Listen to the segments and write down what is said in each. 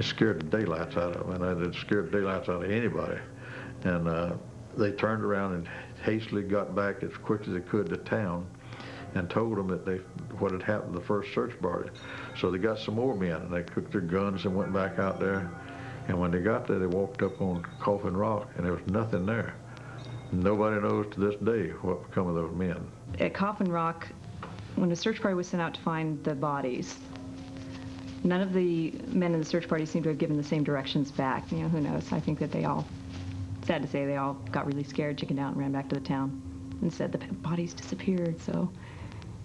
scared the daylights out of them, and it scared the daylights out of anybody. And they turned around and hastily got back as quick as they could to town and told them that what had happened to the first search party. So they got some more men, and they took their guns and went back out there. And when they got there, they walked up on Coffin Rock, and there was nothing there. Nobody knows to this day what become of those men. At Coffin Rock, when the search party was sent out to find the bodies, none of the men in the search party seemed to have given the same directions back. You know, who knows? I think that they all, sad to say, they all got really scared, chickened out, and ran back to the town and said the bodies disappeared. So,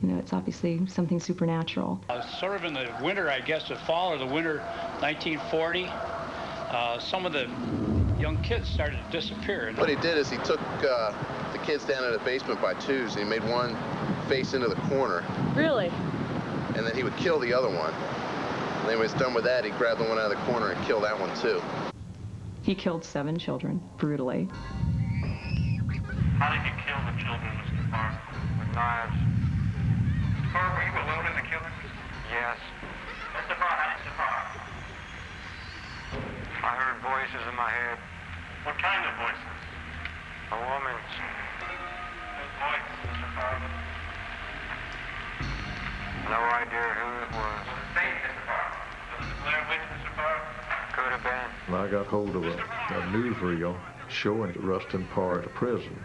you know, it's obviously something supernatural. Sort of in the winter, I guess, the fall or the winter 1940, some of the young kids started to disappear. What he did is he took the kids down in the basement by twos, and he made one face into the corner. Really? And then he would kill the other one. And then when he was done with that, he grabbed the one out of the corner and killed that one too. He killed 7 children, brutally. How did you kill the children, Mr. Farr? With knives. Mr. Farr, were you alone in the killing? Yes. Mr. Farr, how did you Farr? I heard voices in my head. What kind of voices? A woman's. Whose voice, Mr. Farr? No idea who it was. Was it fake, Mr. Farr? Was it Blair Witch, Mr. Farr? Could have been. I got hold of a newsreel showing Rustin Parr at a prison,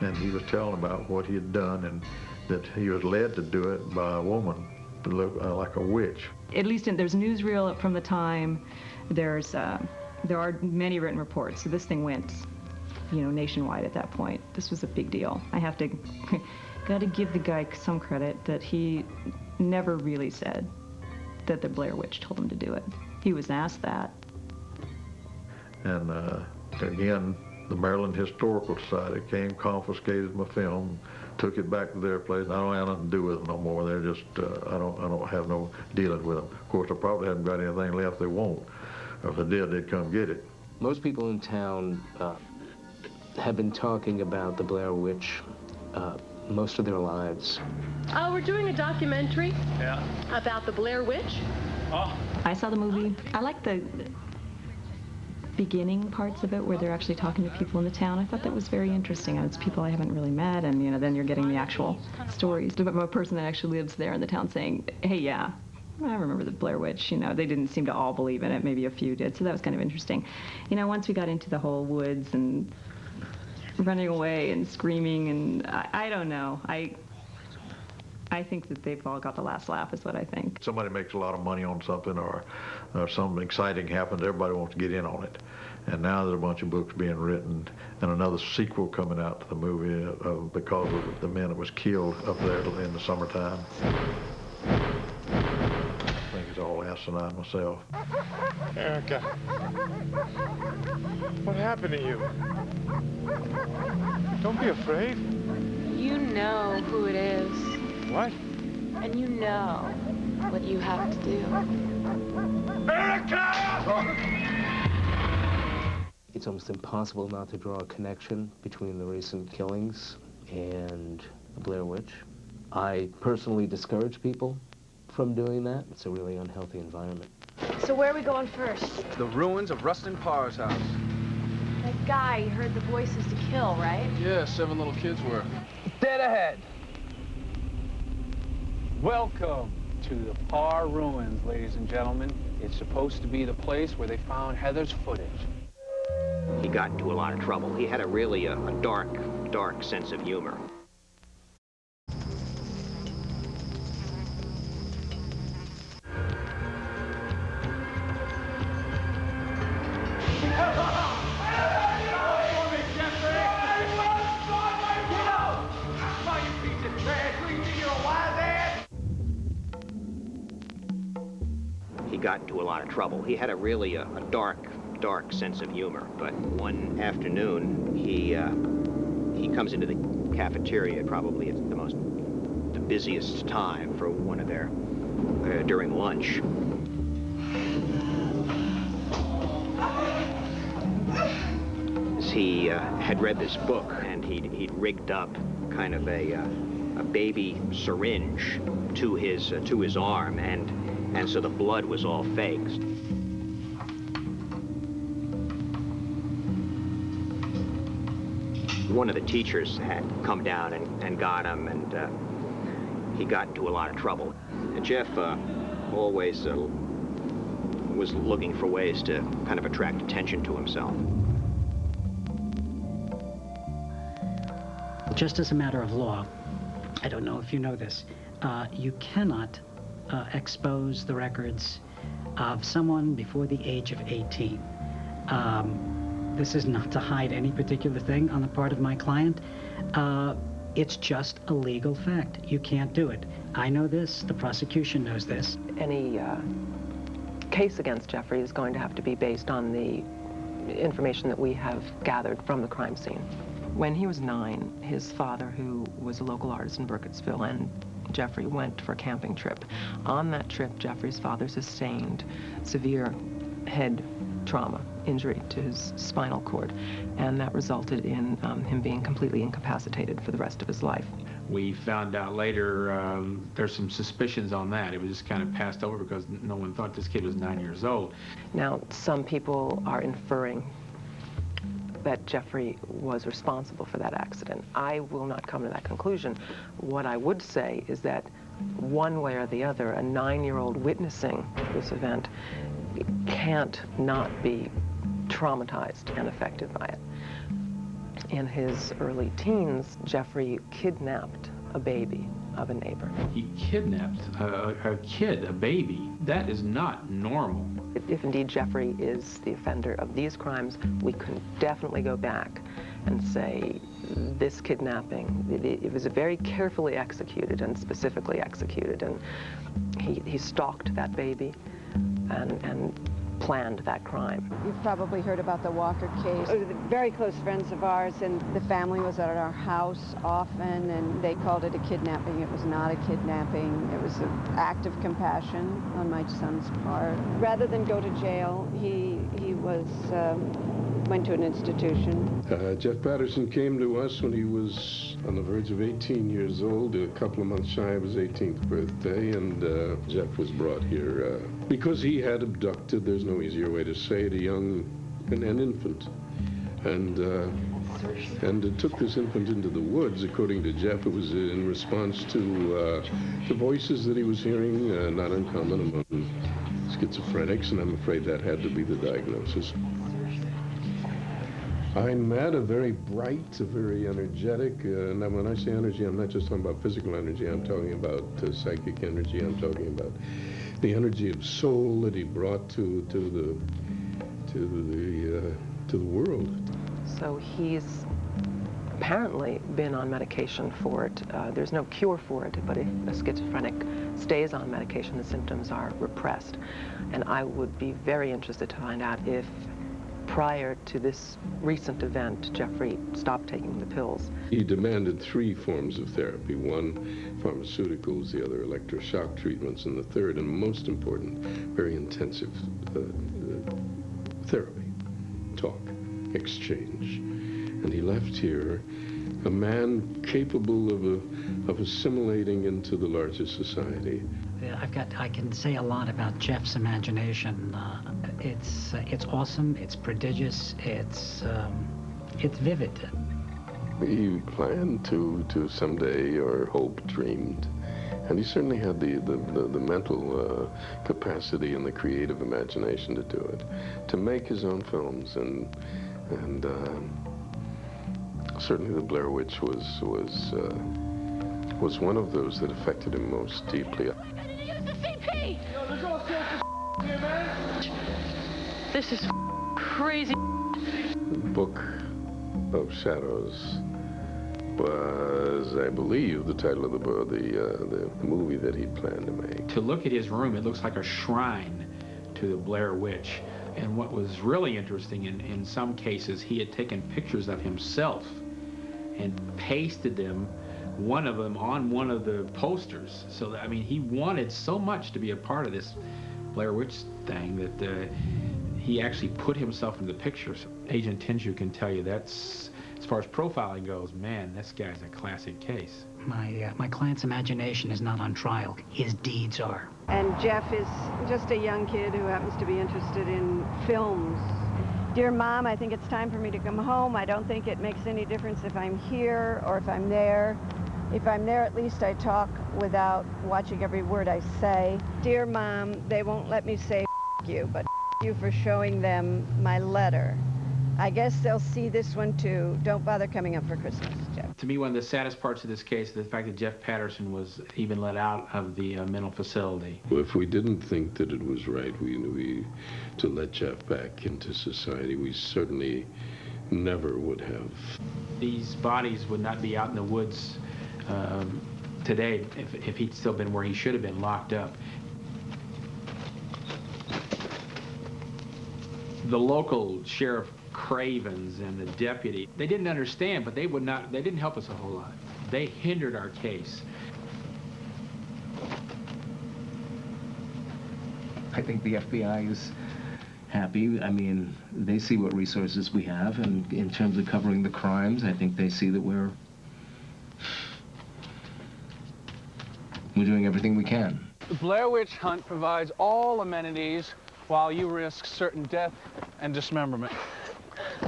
and he was telling about what he had done and that he was led to do it by a woman that looked like a witch. At least there's newsreel from the time. There are many written reports. So this thing went, you know, nationwide at that point. This was a big deal. I have to, got to give the guy some credit that he never really said that the Blair Witch told him to do it. He was asked that. And again, the Maryland Historical Society came, confiscated my film, took it back to their place. I don't have nothing to do with them no more. They're just, I don't have no dealing with them. Of course, I probably haven't got anything left they won't. Or if they did, they'd come get it. Most people in town have been talking about the Blair Witch most of their lives. Oh, we're doing a documentary Yeah. about the Blair Witch. Oh. I saw the movie. I like the beginning parts of it where they're actually talking to people in the town. I thought that was very interesting. It's people I haven't really met, and you know, then you're getting the actual stories about a person that actually lives there in the town saying, hey, yeah, I remember the Blair Witch. You know, they didn't seem to all believe in it. Maybe a few did, so that was kind of interesting. You know, once we got into the whole woods and running away and screaming, and I don't know. I think that they've all got the last laugh is what I think. Somebody makes a lot of money on something, or something exciting happens, everybody wants to get in on it. And now there's a bunch of books being written and another sequel coming out to the movie because of the man that was killed up there in the summertime. I think it's all asinine myself. Erica, what happened to you? Don't be afraid. You know who it is. What? And you know what you have to do. Erica! It's almost impossible not to draw a connection between the recent killings and the Blair Witch. I personally discourage people from doing that. It's a really unhealthy environment. So where are we going first? The ruins of Rustin Parr's house. That guy, you heard the voices to kill, right? Yeah, 7 little kids were. Dead ahead. Welcome to the Parr Ruins, ladies and gentlemen. It's supposed to be the place where they found Heather's footage. He got into a lot of trouble. He had a really dark sense of humor. He got into a lot of trouble. He had a really dark sense of humor. But one afternoon, he comes into the cafeteria probably at the busiest time for one of their during lunch. He had read this book, and he'd rigged up kind of a baby syringe to his arm, and so the blood was all faked. one of the teachers had come down and got him, and he got into a lot of trouble. Jeff always was looking for ways to kind of attract attention to himself. Just as a matter of law, I don't know if you know this, you cannot expose the records of someone before the age of 18. This is not to hide any particular thing on the part of my client. It's just a legal fact. You can't do it. I know this, the prosecution knows this. Any case against Jeffrey is going to have to be based on the information that we have gathered from the crime scene. When he was 9, his father, who was a local artist in Burkittsville, and Jeffrey went for a camping trip. On that trip, Jeffrey's father sustained severe head trauma, injury to his spinal cord, and that resulted in him being completely incapacitated for the rest of his life. We found out later there's some suspicions on that. It was just kind of passed over because no one thought this kid was 9 years old. Now, some people are inferring that Jeffrey was responsible for that accident. I will not come to that conclusion. What I would say is that one way or the other, a 9-year-old witnessing this event can't not be traumatized and affected by it. In his early teens, Jeffrey kidnapped a baby of a neighbor. He kidnapped a kid, a baby. That is not normal. If indeed Jeffrey is the offender of these crimes, we can definitely go back and say this kidnapping, it was very carefully executed and specifically executed, and he stalked that baby and planned that crime. You've probably heard about the Walker case. Very close friends of ours, and the family was at our house often, and they called it a kidnapping. It was not a kidnapping. It was an act of compassion on my son's part. Rather than go to jail, he went to an institution. Jeff Patterson came to us when he was on the verge of 18 years old, a couple of months shy of his 18th birthday, and Jeff was brought here because he had abducted, there's no easier way to say it, an infant. And it took this infant into the woods. According to Jeff, it was in response to the voices that he was hearing, not uncommon among schizophrenics, and I'm afraid that had to be the diagnosis. I met a very bright, a very energetic, and when I say energy, I'm not just talking about physical energy, I'm talking about psychic energy, I'm talking about the energy of soul that he brought to the world. So he's apparently been on medication for it. There's no cure for it, but if a schizophrenic stays on medication, the symptoms are repressed. And I would be very interested to find out if prior to this recent event, Jeffrey stopped taking the pills. He demanded 3 forms of therapy. 1, pharmaceuticals, the other electroshock treatments, and the third, and most important, very intensive therapy, talk, exchange. And he left here a man capable of assimilating into the larger society. I can say a lot about Jeff's imagination. It's awesome, it's prodigious, it's vivid. He planned to someday, or hoped, dreamed, and he certainly had the mental capacity and the creative imagination to do it, to make his own films, and certainly the Blair Witch was one of those that affected him most deeply. This is crazy. The Book of Shadows was, I believe, the title of the movie that he planned to make. To look at his room, it looks like a shrine to the Blair Witch. And what was really interesting, in some cases, he had taken pictures of himself and pasted them, one of them on one of the posters. So that, I mean, he wanted so much to be a part of this Blair Witch thing that he actually put himself in the pictures. Agent Tinshu can tell you that's, as far as profiling goes, man, this guy's a classic case. My client's imagination is not on trial. His deeds are. And Jeff is just a young kid who happens to be interested in films. Dear Mom, I think it's time for me to come home. I don't think it makes any difference if I'm here or if I'm there. If I'm there, at least I talk without watching every word I say. Dear Mom, they won't let me say F you, but F you for showing them my letter. I guess they'll see this one too. Don't bother coming up for Christmas, Jeff. To me, one of the saddest parts of this case is the fact that Jeff Patterson was even let out of the mental facility. Well, if we didn't think that it was right to let Jeff back into society, we certainly never would have. These bodies would not be out in the woods today if he'd still been where he should have been, locked up. The local sheriff Cravens and the deputy, they didn't understand, but they didn't help us a whole lot. They hindered our case. I think the FBI is happy. I mean, they see what resources we have, and in terms of covering the crimes, I think they see that we're doing everything we can. The Blair Witch Hunt provides all amenities while you risk certain death and dismemberment.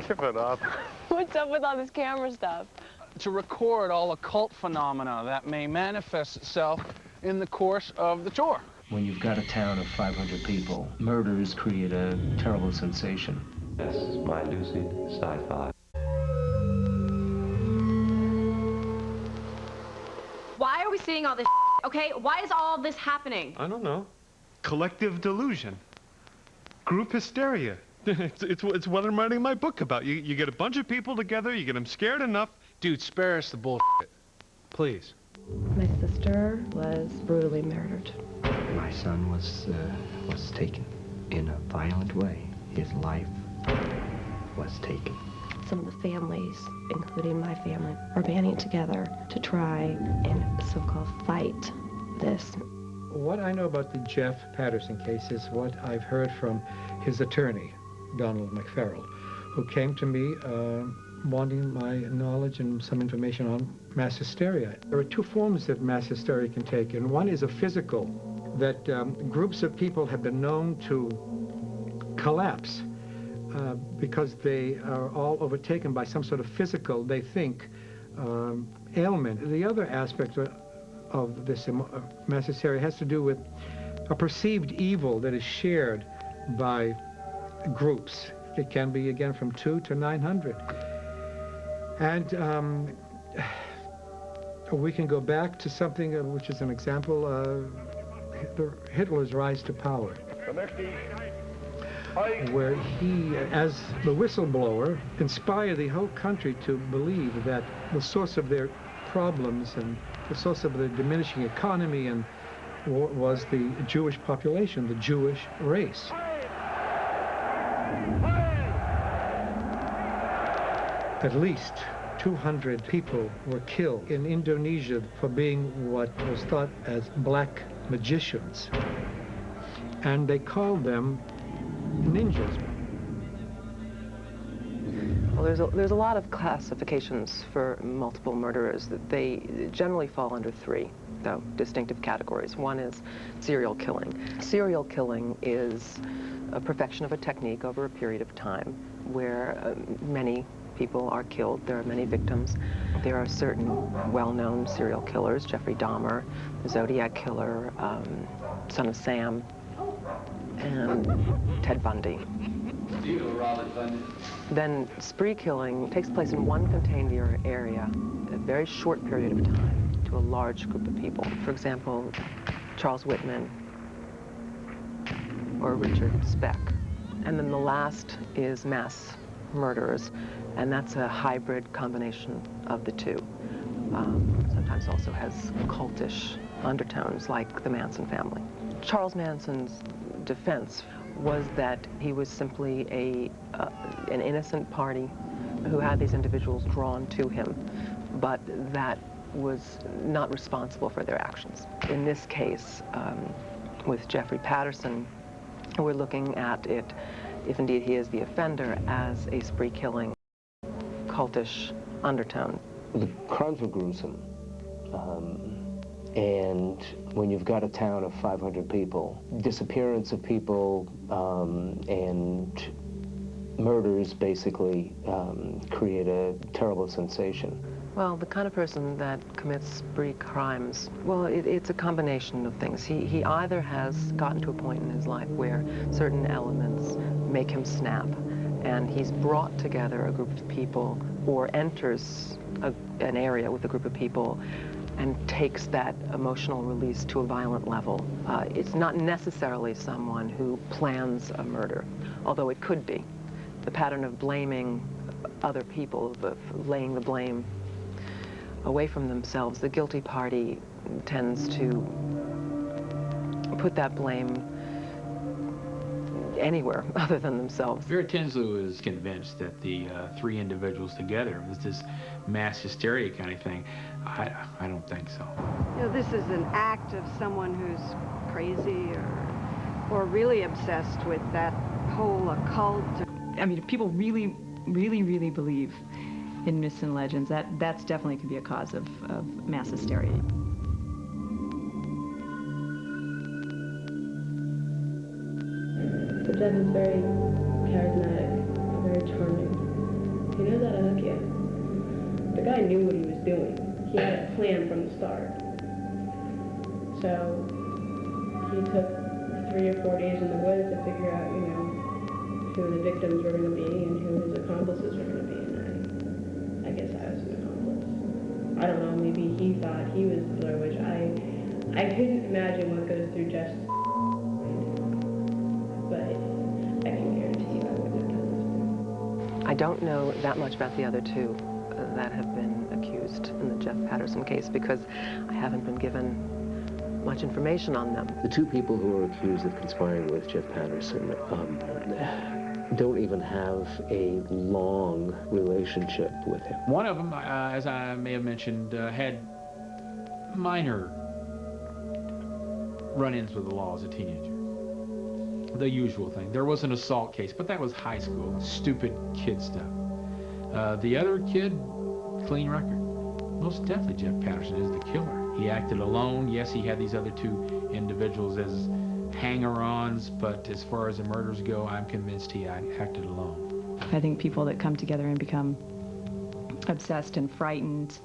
Give it up. What's up with all this camera stuff? To record all occult phenomena that may manifest itself in the course of the tour. When you've got a town of 500 people, murders create a terrible sensation. This is my lucid sci-fi. Why are we seeing all this okay? Why is all this happening? I don't know. Collective delusion. Group hysteria. It's what I'm writing my book about. You get a bunch of people together, you get them scared enough. Dude, spare us the bullshit. Please. My sister was brutally murdered. My son was taken in a violent way. His life was taken. Some of the families, including my family, are banding together to try and so-called fight this. What I know about the Jeff Patterson case is what I've heard from his attorney, Donald McFerrell, who came to me wanting my knowledge and some information on mass hysteria. There are two forms that mass hysteria can take, and one is a physical, that groups of people have been known to collapse because they are all overtaken by some sort of physical, they think, ailment. The other aspect of this mass hysteria has to do with a perceived evil that is shared by groups. It can be, again, from 2 to 900. And we can go back to something which is an example of Hitler's rise to power, where he, as the whistleblower, inspired the whole country to believe that the source of their problems and the source of the diminishing economy and was the Jewish population, the Jewish race. At least 200 people were killed in Indonesia for being what was thought as black magicians. And they called them ninjas. Well, there's a lot of classifications for multiple murderers. That they generally fall under 3, though, distinctive categories. One is serial killing. Serial killing is a perfection of a technique over a period of time where many people are killed. There are many victims. There are certain well-known serial killers, Jeffrey Dahmer, the Zodiac Killer, Son of Sam, and Ted Bundy. Then spree killing takes place in one contained area, a very short period of time, to a large group of people. For example, Charles Whitman or Richard Speck. And then the last is mass murderers, and that's a hybrid combination of the two. Sometimes also has cultish undertones, like the Manson family. Charles Manson's defense was that he was simply an innocent party who had these individuals drawn to him, but that was not responsible for their actions. In this case, with Jeffrey Patterson, we're looking at it, if indeed he is the offender, as a spree killing, cultish undertone. The crimes were gruesome. And when you've got a town of 500 people, disappearance of people and murders basically create a terrible sensation. Well, the kind of person that commits spree crimes, well, it's a combination of things. He either has gotten to a point in his life where certain elements make him snap, and he's brought together a group of people or enters an area with a group of people and takes that emotional release to a violent level. It's not necessarily someone who plans a murder, although it could be. The pattern of blaming other people, of laying the blame away from themselves, the guilty party tends to put that blame anywhere other than themselves. Vera Tinslew is convinced that the three individuals together was this mass hysteria kind of thing. I don't think so. You know, this is an act of someone who's crazy or really obsessed with that whole occult. I mean, if people really believe in myths and legends, that's definitely could be a cause of mass hysteria. So Jeff is very charismatic, very charming. He knows how to hook you. The guy knew what he was doing. He had a plan from the start. So he took 3 or 4 days in the woods to figure out, you know, who the victims were going to be and who his accomplices were going to be. And I guess I was an accomplice. I don't know, maybe he thought he was the Blair Witch. I couldn't imagine what goes through Jeff's mind, but I can guarantee you I wouldn't have done this. I don't know that much about the other two that have been accused in the Jeff Patterson case because I haven't been given much information on them. The two people who are accused of conspiring with Jeff Patterson don't even have a long relationship with him. One of them, as I may have mentioned, had minor run-ins with the law as a teenager. The usual thing. There was an assault case, but that was high school. Stupid kid stuff. The other kid, clean record. Most definitely Jeff Patterson is the killer. He acted alone. Yes, he had these other two individuals as hanger-ons, but as far as the murders go, I'm convinced he acted alone. I think people that come together and become obsessed and frightened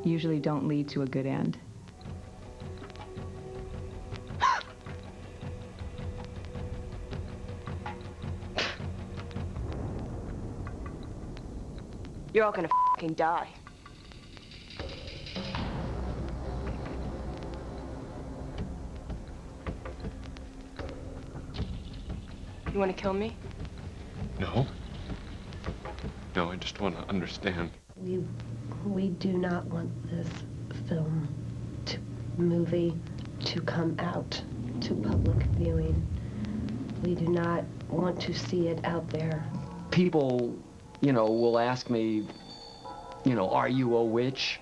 usually don't lead to a good end. You're all gonna fucking die. You want to kill me? No. No, I just want to understand. We do not want this movie to come out to public viewing. We do not want to see it out there. People, you know, will ask me, you know, are you a witch?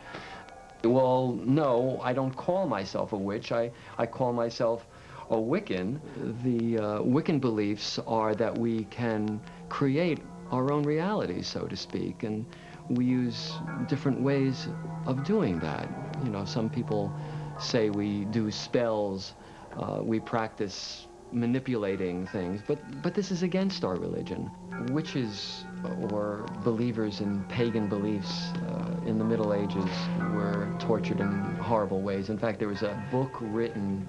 Well, no, I don't call myself a witch. I call myself a Wiccan. The Wiccan beliefs are that we can create our own reality, so to speak, and we use different ways of doing that. You know, some people say we do spells, we practice manipulating things, but this is against our religion. Witches or believers in pagan beliefs in the Middle Ages were tortured in horrible ways. In fact, there was a book written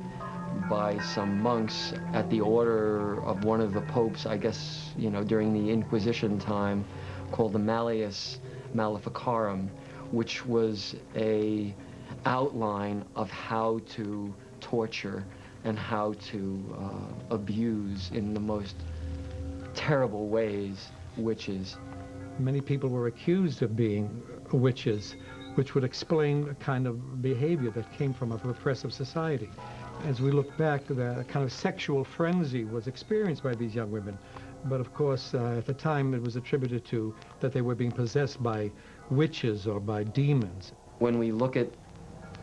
by some monks at the order of one of the popes, I guess, you know, during the Inquisition time, called the Malleus Maleficarum, which was a outline of how to torture and how to abuse in the most terrible ways witches. Many people were accused of being witches, which would explain a kind of behavior that came from a repressive society. As we look back, the kind of sexual frenzy was experienced by these young women. But of course, at the time, it was attributed to that they were being possessed by witches or by demons. When we look at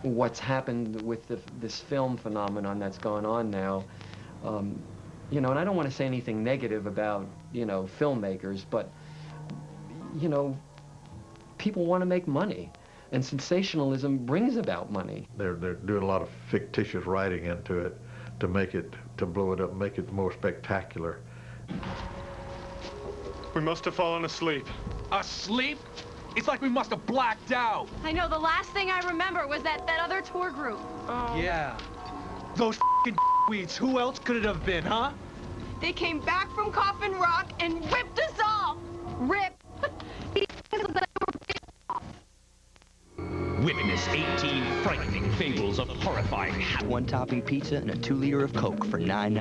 what's happened with this film phenomenon that's going on now, you know, and I don't want to say anything negative about, you know, filmmakers, but, you know, people want to make money. And sensationalism brings about money. They're doing a lot of fictitious writing into it to make it, to blow it up, make it more spectacular. We must have fallen asleep. Asleep? It's like we must have blacked out. I know, the last thing I remember was that other tour group. Oh. Yeah. Those f***ing weeds. Who else could it have been, huh? They came back from Coffin Rock and ripped us off. Ripped. Witness 18 frightening fables of horrifying. One topping pizza and a 2-liter of Coke for $9.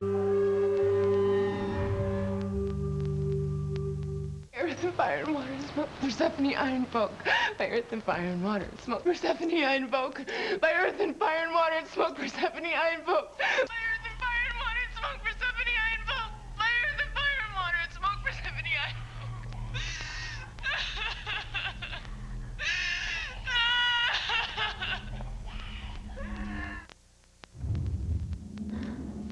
Earth and fire and water, smoke Persephone, I invoke. By earth and fire and water, smoke Persephone, I invoke. By earth and fire and water, smoke Persephone, I invoke. By earth and fire and water, smoke Persephone, I invoke. By earth and fire and water, smoke Persephone, I invoke.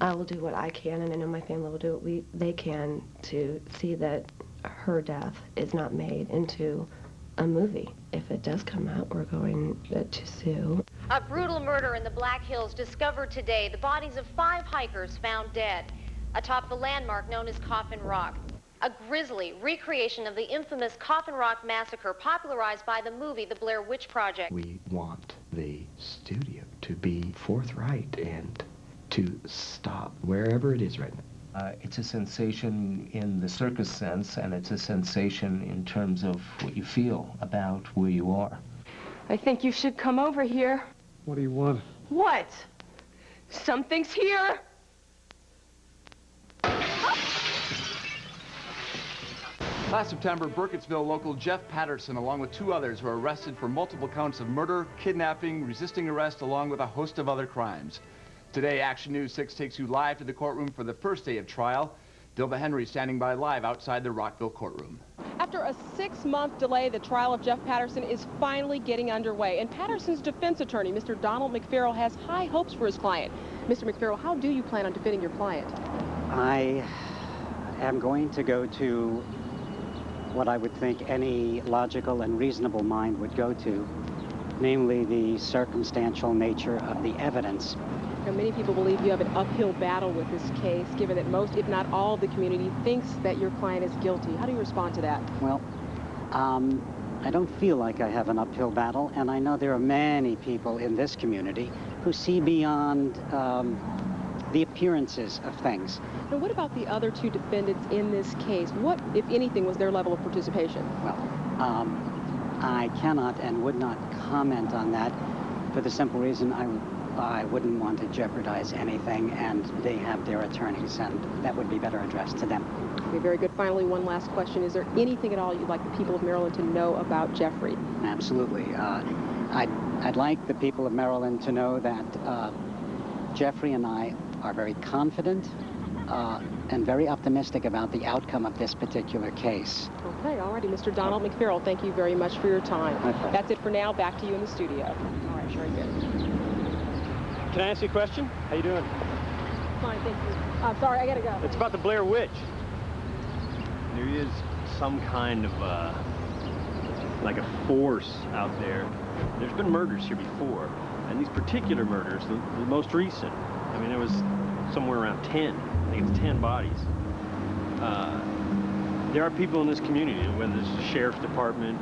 I will do what I can, and I know my family will do what they can to see that her death is not made into a movie. If it does come out, we're going to sue. A brutal murder in the Black Hills discovered today. The bodies of 5 hikers found dead atop the landmark known as Coffin Rock. A grisly recreation of the infamous Coffin Rock massacre popularized by the movie The Blair Witch Project. We want the studio to be forthright and to stop wherever it is right now. It's a sensation in the circus sense, and it's a sensation in terms of what you feel about where you are. I think you should come over here. What do you want? What? Something's here. Last September, Burkittsville local Jeff Patterson, along with 2 others, were arrested for multiple counts of murder, kidnapping, resisting arrest, along with a host of other crimes. Today, Action News 6 takes you live to the courtroom for the first day of trial. Dilba Henry standing by live outside the Rockville courtroom. After a 6-month delay, the trial of Jeff Patterson is finally getting underway. And Patterson's defense attorney, Mr. Donald McFarrell, has high hopes for his client. Mr. McFarrell, how do you plan on defending your client? I am going to go to what I would think any logical and reasonable mind would go to, namely the circumstantial nature of the evidence. Now, many people believe you have an uphill battle with this case, given that most, if not all, of the community thinks that your client is guilty. How do you respond to that? Well, I don't feel like I have an uphill battle, and I know there are many people in this community who see beyond the appearances of things. Now, what about the other 2 defendants in this case? What, if anything, was their level of participation? Well, I cannot and would not comment on that for the simple reason I wouldn't want to jeopardize anything, and they have their attorneys, and that would be better addressed to them. Okay, very good. Finally, one last question. Is there anything at all you'd like the people of Maryland to know about Jeffrey? Absolutely. I'd like the people of Maryland to know that Jeffrey and I are very confident and very optimistic about the outcome of this particular case. Okay, all righty. Mr. Donald McFarrell, thank you very much for your time. That's it for now. Back to you in the studio. All right, very good. Can I ask you a question? How you doing? Fine, thank you. I'm sorry, I gotta go. It's about the Blair Witch. There is some kind of, like a force out there. There's been murders here before, and these particular murders, the most recent, I mean, there was somewhere around 10. I think it's 10 bodies. There are people in this community, whether it's the sheriff's department,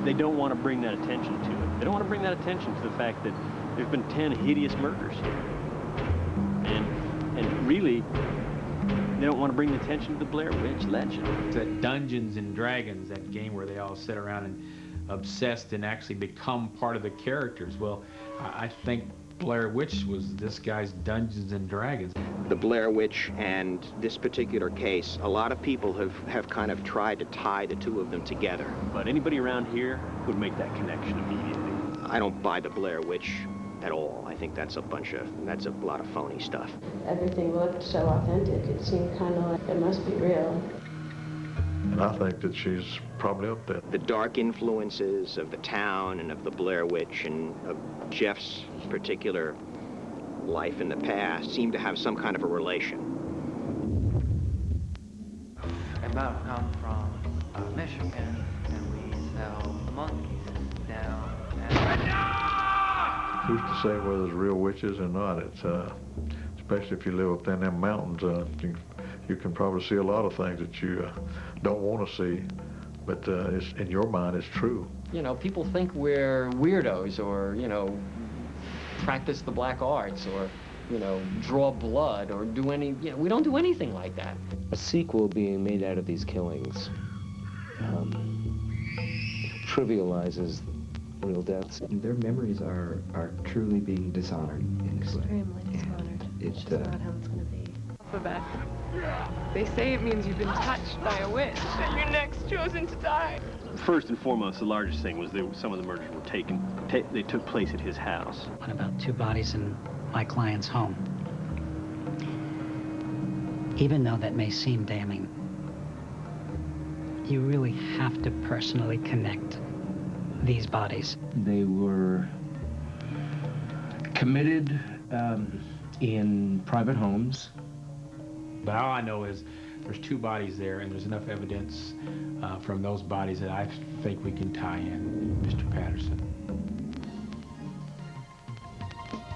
they don't want to bring that attention to it. They don't want to bring that attention to the fact that there's been 10 hideous murders here. And really, they don't want to bring the attention to the Blair Witch legend. It's that Dungeons and Dragons, that game where they all sit around and obsessed and actually become part of the characters. Well, I think Blair Witch was this guy's Dungeons and Dragons. The Blair Witch and this particular case, a lot of people have kind of tried to tie the 2 of them together. But anybody around here would make that connection immediately. I don't buy the Blair Witch at all. I think that's a lot of phony stuff. Everything looked so authentic. It seemed kind of like it must be real. And I think that she's probably up there. The dark influences of the town and of the Blair Witch and of Jeff's particular life in the past seem to have some kind of a relation. About come from Michigan, and we sell monkeys down Who's to say whether there's real witches or not? It's especially if you live up in them mountains, You can probably see a lot of things that you don't want to see, but it's, in your mind, it's true. You know, people think we're weirdos or, you know, practice the black arts or, you know, draw blood or do any, you know, we don't do anything like that. A sequel being made out of these killings trivializes real deaths. Their memories are truly being dishonored in this way. Extremely dishonored. It's just not how it's going to be. Alphabet. They say it means you've been touched by a witch, that you're next chosen to die. First and foremost, the largest thing was some of the murders were they took place at his house. What about 2 bodies in my client's home? Even though that may seem damning, you really have to personally connect these bodies. They were committed in private homes. But all I know is there's 2 bodies there, and there's enough evidence from those bodies that I think we can tie in Mr. Patterson.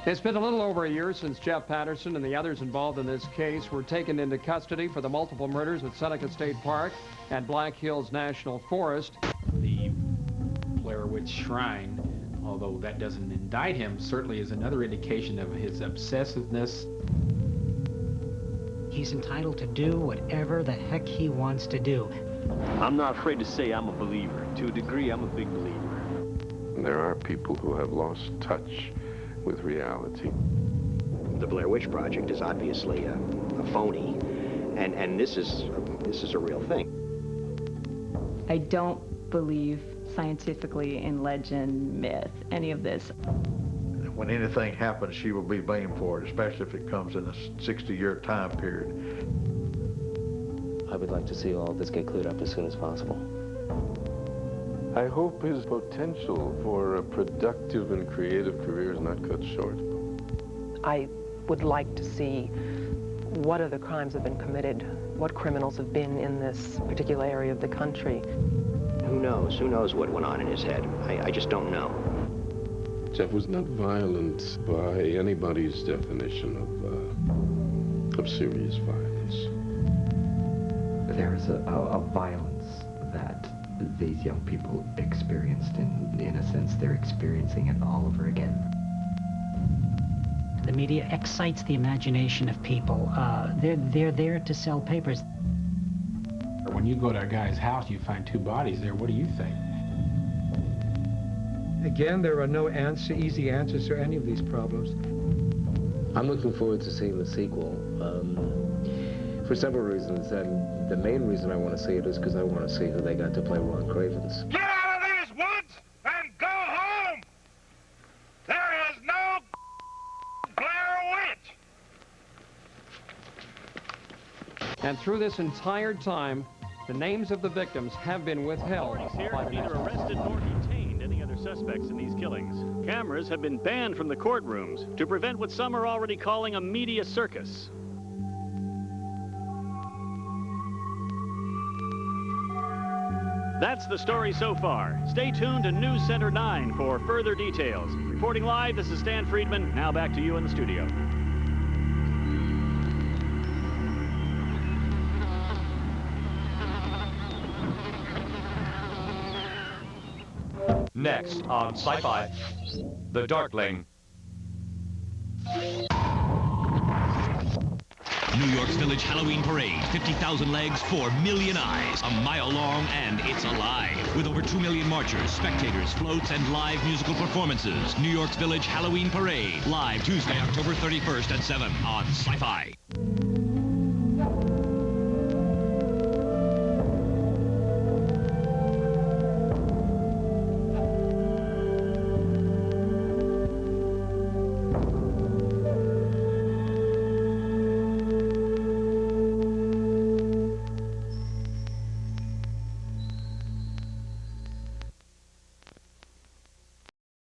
It's been a little over a year since Jeff Patterson and the others involved in this case were taken into custody for the multiple murders at Seneca State Park and Black Hills National Forest. The Blair Witch Shrine, although that doesn't indict him, certainly is another indication of his obsessiveness. He's entitled to do whatever the heck he wants to do. I'm not afraid to say I'm a believer. To a degree, I'm a big believer. There are people who have lost touch with reality. The Blair Witch Project is obviously a phony, and this is a real thing. I don't believe scientifically in legend, myth, any of this. When anything happens, she will be blamed for it, especially if it comes in a 60-year time period. I would like to see all of this get cleared up as soon as possible. I hope his potential for a productive and creative career is not cut short. I would like to see what other crimes have been committed, what criminals have been in this particular area of the country. Who knows? Who knows what went on in his head? I just don't know. Jeff was not violent by anybody's definition of serious violence. There is a violence that these young people experienced, in a sense they're experiencing it all over again. The media excites the imagination of people. They're there to sell papers. When you go to a guy's house, you find 2 bodies there. What do you think? Again, there are no easy answers to any of these problems. I'm looking forward to seeing the sequel for several reasons, and the main reason I want to see it is because I want to see who they got to play Ron Cravens. Get out of these woods and go home! There is no Blair Witch! And through this entire time, the names of the victims have been withheld. Authorities here have neither arrested nor detained any other suspects in these killings. Cameras have been banned from the courtrooms to prevent what some are already calling a media circus. That's the story so far. Stay tuned to News Center 9 for further details. Reporting live, this is Stan Friedman. Now back to you in the studio. Next on SciFi, The Darkling. New York's Village Halloween Parade. 50,000 legs, 4 million eyes. A mile long, and it's alive. With over 2 million marchers, spectators, floats, and live musical performances. New York's Village Halloween Parade. Live Tuesday, October 31st at 7 on SciFi.